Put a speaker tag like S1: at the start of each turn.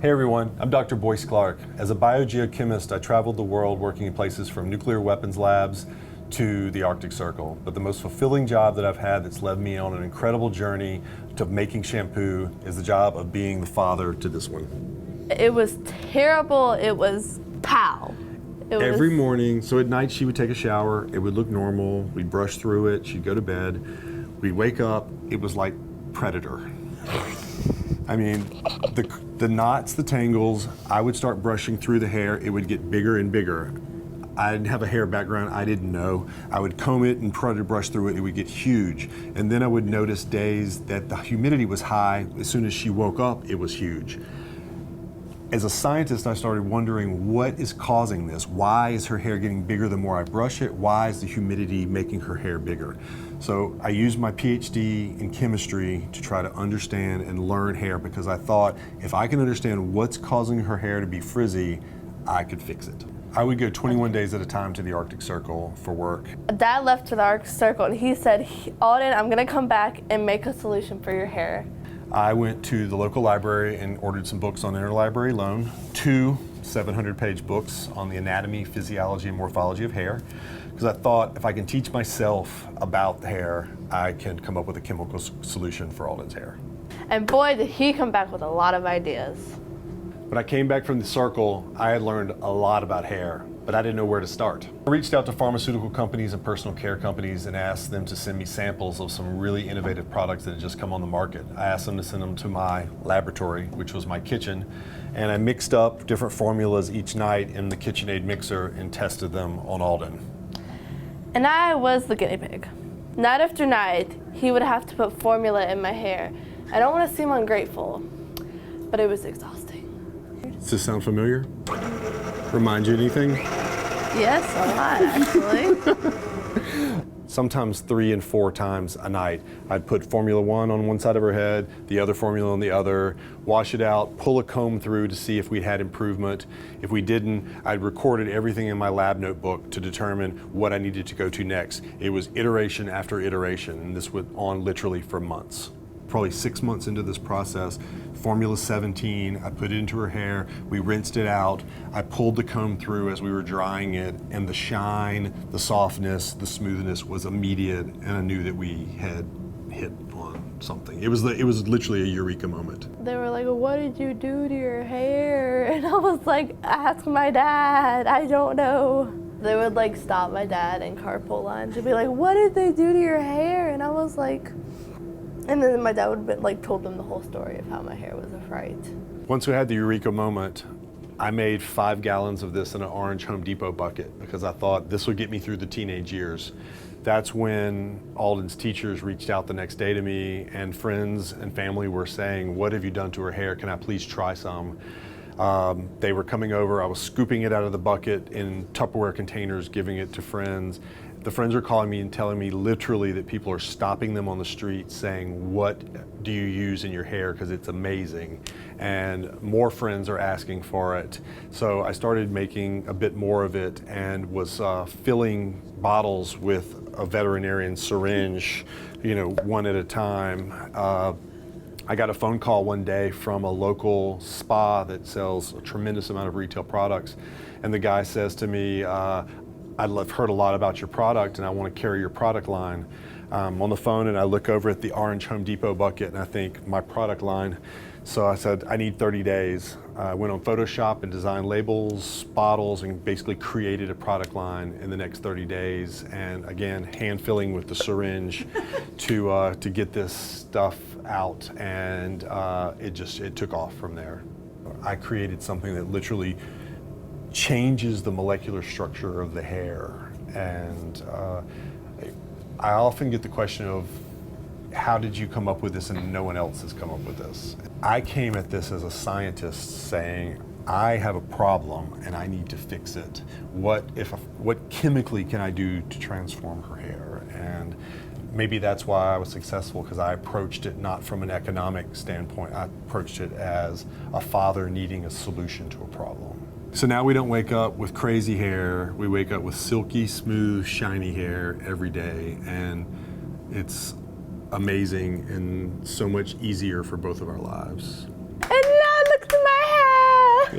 S1: Hey everyone, I'm Dr. Boyce Clark. As a biogeochemist, I traveled the world working in places from nuclear weapons labs to the Arctic Circle. But the most fulfilling job that I've had that's led me on an incredible journey to making shampoo is the job of being the father to this one.
S2: It was terrible. It was pow.
S1: Every morning, so at night she would take a shower, it would look normal, we'd brush through it, she'd go to bed, we'd wake up, it was like Predator. I mean, the knots, the tangles, I would start brushing through the hair, it would get bigger and bigger. I didn't have a hair background, I didn't know. I would comb it and try to brush through it, it would get huge. And then I would notice days that the humidity was high, as soon as she woke up, it was huge. As a scientist, I started wondering what is causing this? Why is her hair getting bigger the more I brush it? Why is the humidity making her hair bigger? So I used my PhD in chemistry to try to understand and learn hair because I thought if I can understand what's causing her hair to be frizzy, I could fix it. I would go 21 days at a time to the Arctic Circle for work.
S2: Dad left to the Arctic Circle and he said, Alden, I'm gonna come back and make a solution for your hair.
S1: I went to the local library and ordered some books on interlibrary loan, 2 700-page books on the anatomy, physiology, and morphology of hair, because I thought if I can teach myself about the hair, I can come up with a chemical solution for Alden's hair.
S2: And boy, did he come back with a lot of ideas.
S1: When I came back from the circle, I had learned a lot about hair, but I didn't know where to start. I reached out to pharmaceutical companies and personal care companies and asked them to send me samples of some really innovative products that had just come on the market. I asked them to send them to my laboratory, which was my kitchen, and I mixed up different formulas each night in the KitchenAid mixer and tested them on Alden.
S2: And I was the guinea pig. Night after night, he would have to put formula in my hair. I don't want to seem ungrateful, but it was exhausting.
S1: Does this sound familiar? Remind you anything?
S2: Yes, a lot actually.
S1: Sometimes 3 and 4 times a night. I'd put Formula 1 on one side of her head, the other formula on the other, wash it out, pull a comb through to see if we had improvement. If we didn't, I'd recorded everything in my lab notebook to determine what I needed to go to next. It was iteration after iteration, and this went on literally for months. Probably 6 months into this process, Formula 17, I put it into her hair, we rinsed it out, I pulled the comb through as we were drying it, and the shine, the softness, the smoothness was immediate, and I knew that we had hit on something. It was literally a eureka moment.
S2: They were like, what did you do to your hair? And I was like, ask my dad, I don't know. They would like stop my dad in carpool lines and be like, what did they do to your hair? And I was like, and then my dad would have like told them the whole story of how my hair was a fright.
S1: Once we had the eureka moment, I made 5 gallons of this in an orange Home Depot bucket because I thought this would get me through the teenage years. That's when Alden's teachers reached out the next day to me, and friends and family were saying, what have you done to her hair? Can I please try some? They were coming over, I was scooping it out of the bucket in Tupperware containers, giving it to friends. The friends are calling me and telling me literally that people are stopping them on the street saying, what do you use in your hair? Because it's amazing. And more friends are asking for it. So I started making a bit more of it and was filling bottles with a veterinarian syringe, one at a time. I got a phone call one day from a local spa that sells a tremendous amount of retail products. And the guy says to me, I've heard a lot about your product and I want to carry your product line. On the phone, and I look over at the orange Home Depot bucket and I think, my product line. So I said, I need 30 days. I went on Photoshop and designed labels, bottles, and basically created a product line in the next 30 days. And again, hand filling with the syringe to get this stuff out. And it took off from there. I created something that literally changes the molecular structure of the hair. And I often get the question of, how did you come up with this and no one else has come up with this? I came at this as a scientist saying, I have a problem and I need to fix it. What chemically can I do to transform her hair? And maybe that's why I was successful, because I approached it not from an economic standpoint. I approached it as a father needing a solution to a problem. So now we don't wake up with crazy hair, we wake up with silky, smooth, shiny hair every day, and it's amazing and so much easier for both of our lives.